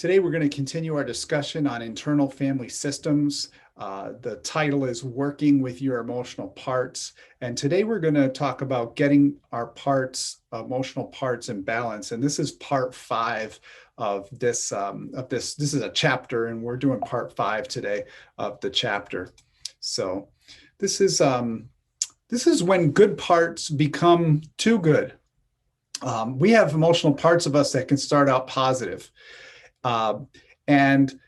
Today, we're going to continue our discussion on internal family systems. The title is Working with Your Emotional Parts. And today we're going to talk about getting our parts, emotional parts in balance. And this is part 5 of this. This is a chapter, and we're doing part 5 today of the chapter. So this is when good parts become too good. We have emotional parts of us that can start out positive. And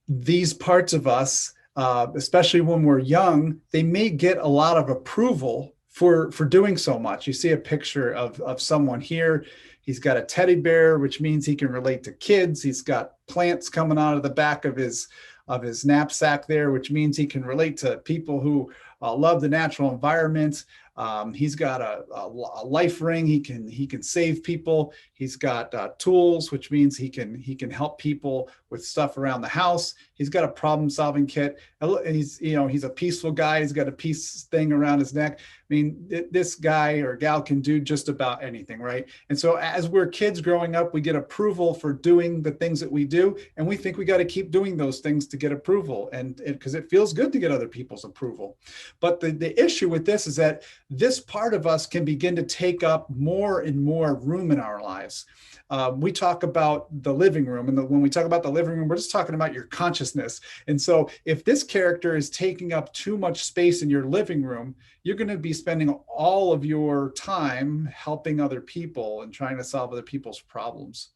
these parts of us, especially when we're young, they may get a lot of approval for doing so much. You see a picture of someone here. He's got a teddy bear, which means he can relate to kids. He's got plants coming out of the back of his knapsack there, which means he can relate to people who love the natural environment. He's got a life ring. He can save people. He's got tools, which means he can help people with stuff around the house. He's got a problem-solving kit, and he's a peaceful guy. He's got a peace thing around his neck. I mean, this guy or gal can do just about anything, right? And so as we're kids growing up, we get approval for doing the things that we do, and we think we got to keep doing those things to get approval, and because it feels good to get other people's approval. But the issue with this is that this part of us can begin to take up more and more room in our lives. We talk about the living room, and when we talk about the living room, we're just talking about your consciousness. And so if this character is taking up too much space in your living room, you're going to be spending all of your time helping other people and trying to solve other people's problems.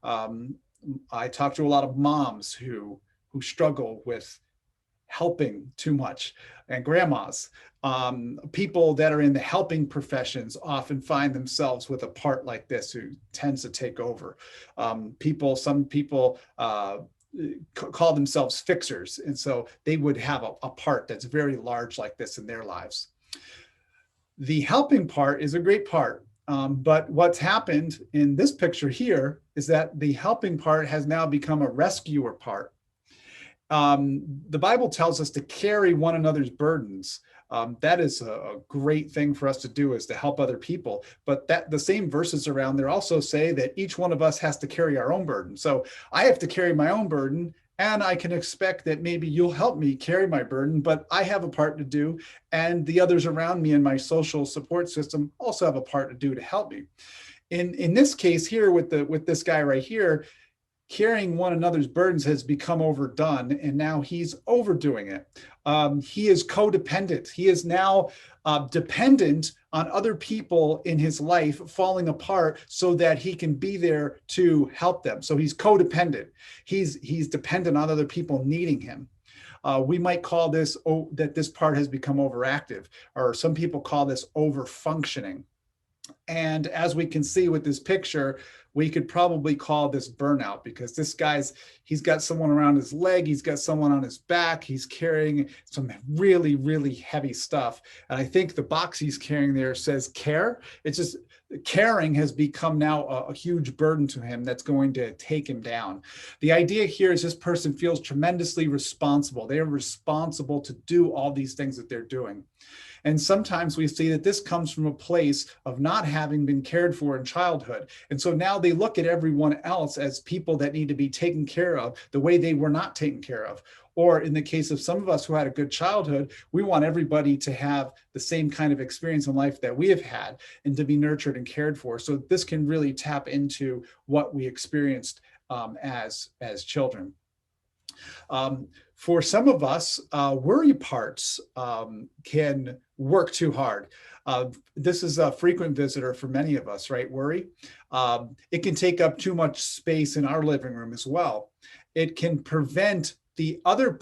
I talk to a lot of moms who struggle with helping too much, and grandmas. People that are in the helping professions often find themselves with a part like this who tends to take over. Some people call themselves fixers, and so they would have a part that's very large like this in their lives. The helping part is a great part, but what's happened in this picture here is that the helping part has now become a rescuer part. The Bible tells us to carry one another's burdens. That is a great thing for us to do, is to help other people. But the same verses around there also say that each one of us has to carry our own burden. So I have to carry my own burden, and I can expect that maybe you'll help me carry my burden, but I have a part to do, and the others around me in my social support system also have a part to do to help me. In this case here with this guy right here, carrying one another's burdens has become overdone, and now he's overdoing it. He is codependent. He is now dependent on other people in his life falling apart so that he can be there to help them. So he's codependent. He's dependent on other people needing him. We might call this that this part has become overactive, or some people call this overfunctioning. And as we can see with this picture, we could probably call this burnout, because this he's got someone around his leg, he's got someone on his back, he's carrying some really, really heavy stuff. And I think the box he's carrying there says care. It's just caring has become now a huge burden to him that's going to take him down. The idea here is this person feels tremendously responsible. They are responsible to do all these things that they're doing. And sometimes we see that this comes from a place of not having been cared for in childhood. And so now they look at everyone else as people that need to be taken care of the way they were not taken care of. Or in the case of some of us who had a good childhood, we want everybody to have the same kind of experience in life that we have had and to be nurtured and cared for. So this can really tap into what we experienced as children. For some of us, worry parts can work too hard. This is a frequent visitor for many of us, right? Worry. It can take up too much space in our living room as well. It can prevent the other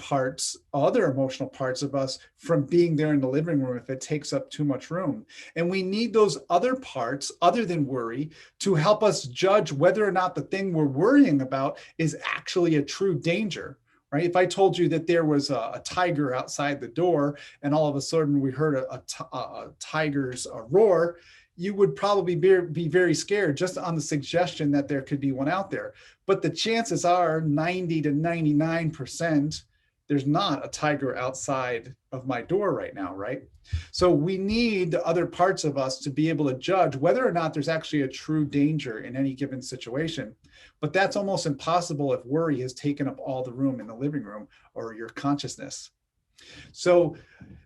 emotional parts of us from being there in the living room if it takes up too much room. And we need those other parts, other than worry, to help us judge whether or not the thing we're worrying about is actually a true danger. Right? If I told you that there was a tiger outside the door, and all of a sudden we heard a tiger's roar, you would probably be very scared just on the suggestion that there could be one out there. But the chances are 90 to 99% there's not a tiger outside of my door right now, right? So we need the other parts of us to be able to judge whether or not there's actually a true danger in any given situation. But that's almost impossible if worry has taken up all the room in the living room or your consciousness. So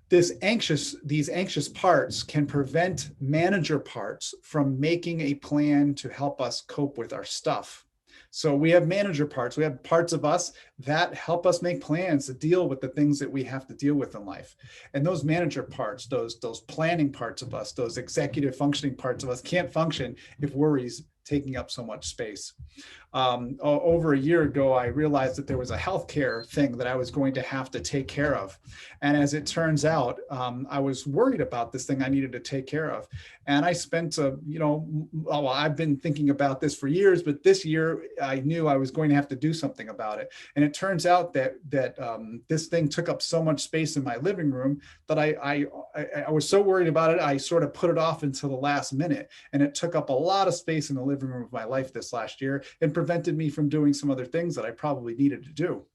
these anxious parts can prevent manager parts from making a plan to help us cope with our stuff. So we have manager parts. We have parts of us that help us make plans to deal with the things that we have to deal with in life. And those manager parts, those planning parts of us, those executive functioning parts of us can't function if worry's taking up so much space. Over a year ago, I realized that there was a healthcare thing that I was going to have to take care of. And as it turns out, I was worried about this thing I needed to take care of. And I spent, well, I've been thinking about this for years, but this year I knew I was going to have to do something about it. And it turns out that this thing took up so much space in my living room that I was so worried about it, I sort of put it off until the last minute. And it took up a lot of space in the living room of my life this last year and prevented me from doing some other things that I probably needed to do.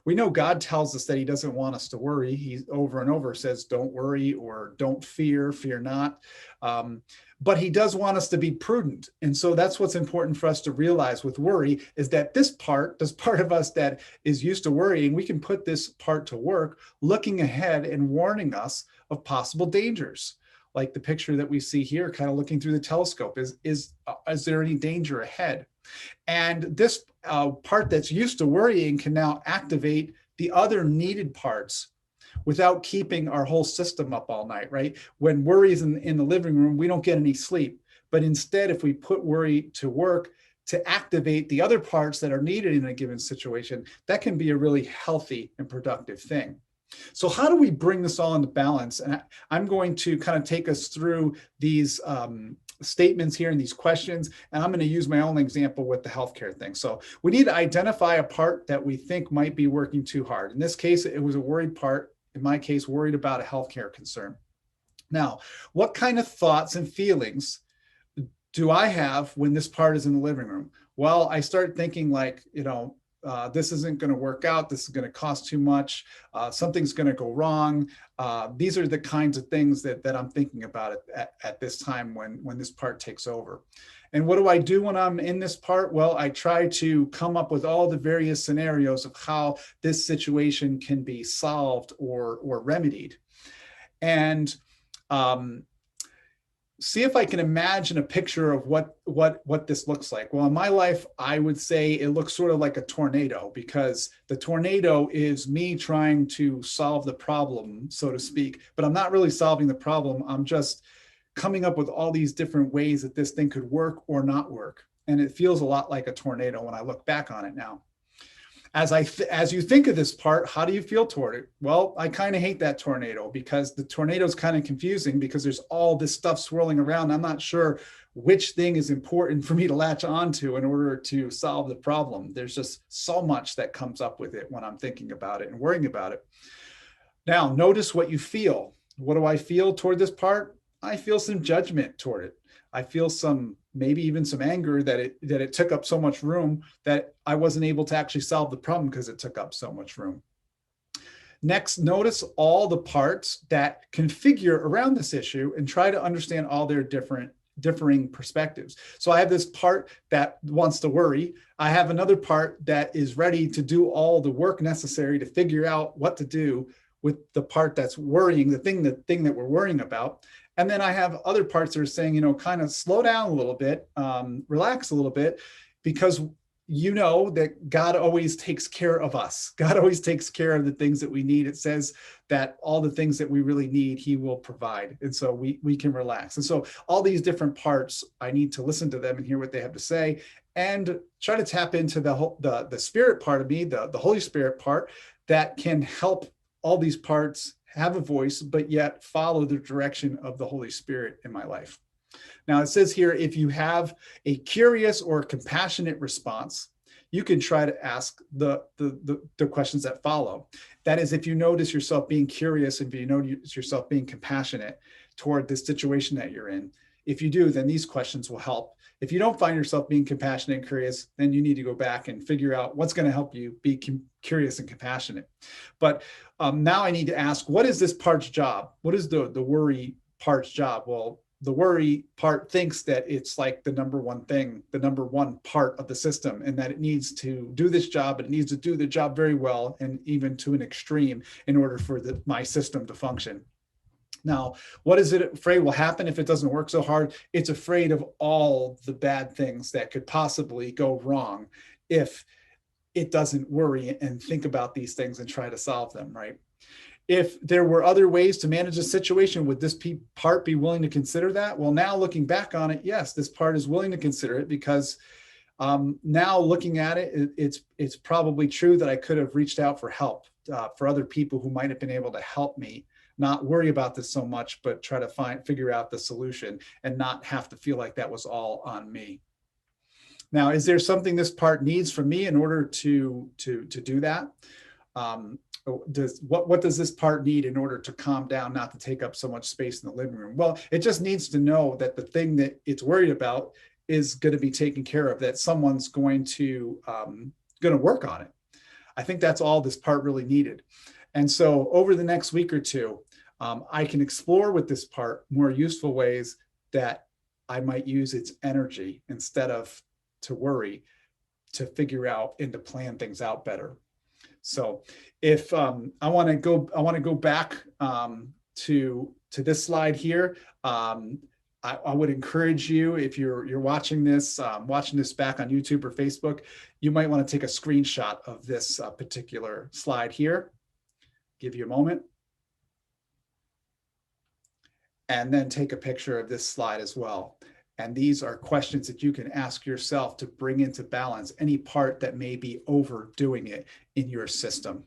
We know God tells us that he doesn't want us to worry. He over and over says, don't worry, or don't fear, fear not. But he does want us to be prudent. And so that's what's important for us to realize with worry is that this part of us that is used to worrying, we can put this part to work, looking ahead and warning us of possible dangers. Like the picture that we see here, kind of looking through the telescope, is there any danger ahead? And this part that's used to worrying can now activate the other needed parts without keeping our whole system up all night, right? When worry is in the living room, we don't get any sleep. But instead, if we put worry to work to activate the other parts that are needed in a given situation, that can be a really healthy and productive thing. So how do we bring this all into balance? And I'm going to kind of take us through these statements here and these questions, and I'm going to use my own example with the healthcare thing. So we need to identify a part that we think might be working too hard. In this case, it was a worried part. In my case, worried about a healthcare concern. Now, what kind of thoughts and feelings do I have when this part is in the living room? Well, I start thinking like, this isn't going to work out. This is going to cost too much. Something's going to go wrong. These are the kinds of things that I'm thinking about at this time when this part takes over. And what do I do when I'm in this part? Well, I try to come up with all the various scenarios of how this situation can be solved or remedied. And see if I can imagine a picture of what this looks like. Well, in my life, I would say it looks sort of like a tornado, because the tornado is me trying to solve the problem, so to speak, but I'm not really solving the problem. I'm just coming up with all these different ways that this thing could work or not work. And it feels a lot like a tornado when I look back on it now. As you think of this part, how do you feel toward it? Well, I kind of hate that tornado, because the tornado is kind of confusing, because there's all this stuff swirling around. I'm not sure which thing is important for me to latch onto in order to solve the problem. There's just so much that comes up with it when I'm thinking about it and worrying about it. Now, notice what you feel. What do I feel toward this part? I feel some judgment toward it. I feel maybe even some anger that it took up so much room that I wasn't able to actually solve the problem because it took up so much room. Next, notice all the parts that configure around this issue and try to understand all their differing perspectives. So I have this part that wants to worry. I have another part that is ready to do all the work necessary to figure out what to do with the part that's worrying, the thing that we're worrying about. And then I have other parts that are saying, kind of slow down a little bit, relax a little bit, because that God always takes care of us. God always takes care of the things that we need. It says that all the things that we really need, he will provide. And so we can relax. And so all these different parts, I need to listen to them and hear what they have to say, and try to tap into the spirit part of me, the Holy Spirit part, that can help all these parts have a voice, but yet follow the direction of the Holy Spirit in my life. Now, it says here, if you have a curious or compassionate response, you can try to ask the questions that follow. That is, if you notice yourself being curious and if you notice yourself being compassionate toward the situation that you're in, if you do, then these questions will help. If you don't find yourself being compassionate and curious, then you need to go back and figure out what's going to help you be curious and compassionate. But now I need to ask, what is this part's job? What is the worry part's job? Well, the worry part thinks that it's like the number one thing, the number one part of the system, and that it needs to do this job, and it needs to do the job very well, and even to an extreme, in order for my system to function. Now, what is it afraid will happen if it doesn't work so hard? It's afraid of all the bad things that could possibly go wrong if it doesn't worry and think about these things and try to solve them, right? If there were other ways to manage a situation, would this part be willing to consider that? Well, now looking back on it, yes, this part is willing to consider it, because now looking at it, it's probably true that I could have reached out for help for other people who might have been able to help me not worry about this so much, but try to figure out the solution and not have to feel like that was all on me. Now, is there something this part needs from me in order to do that? What does this part need in order to calm down, not to take up so much space in the living room? Well, it just needs to know that the thing that it's worried about is going to be taken care of, that someone's going to work on it. I think that's all this part really needed. And so over the next week or two, I can explore with this part more useful ways that I might use its energy instead of to worry, to figure out and to plan things out better. So if I want to go back to this slide here, I would encourage you, if you're watching this back on YouTube or Facebook, you might want to take a screenshot of this particular slide here. Give you a moment. And then take a picture of this slide as well. And these are questions that you can ask yourself to bring into balance any part that may be overdoing it in your system.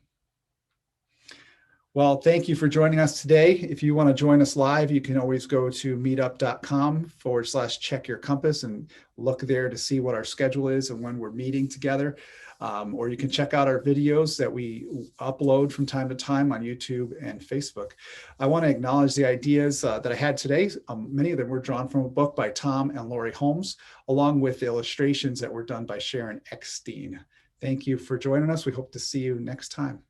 Well, thank you for joining us today. If you want to join us live, you can always go to meetup.com/checkyourcompass and look there to see what our schedule is and when we're meeting together. Or you can check out our videos that we upload from time to time on YouTube and Facebook. I want to acknowledge the ideas that I had today. Many of them were drawn from a book by Tom and Lori Holmes, along with the illustrations that were done by Sharon Eckstein. Thank you for joining us. We hope to see you next time.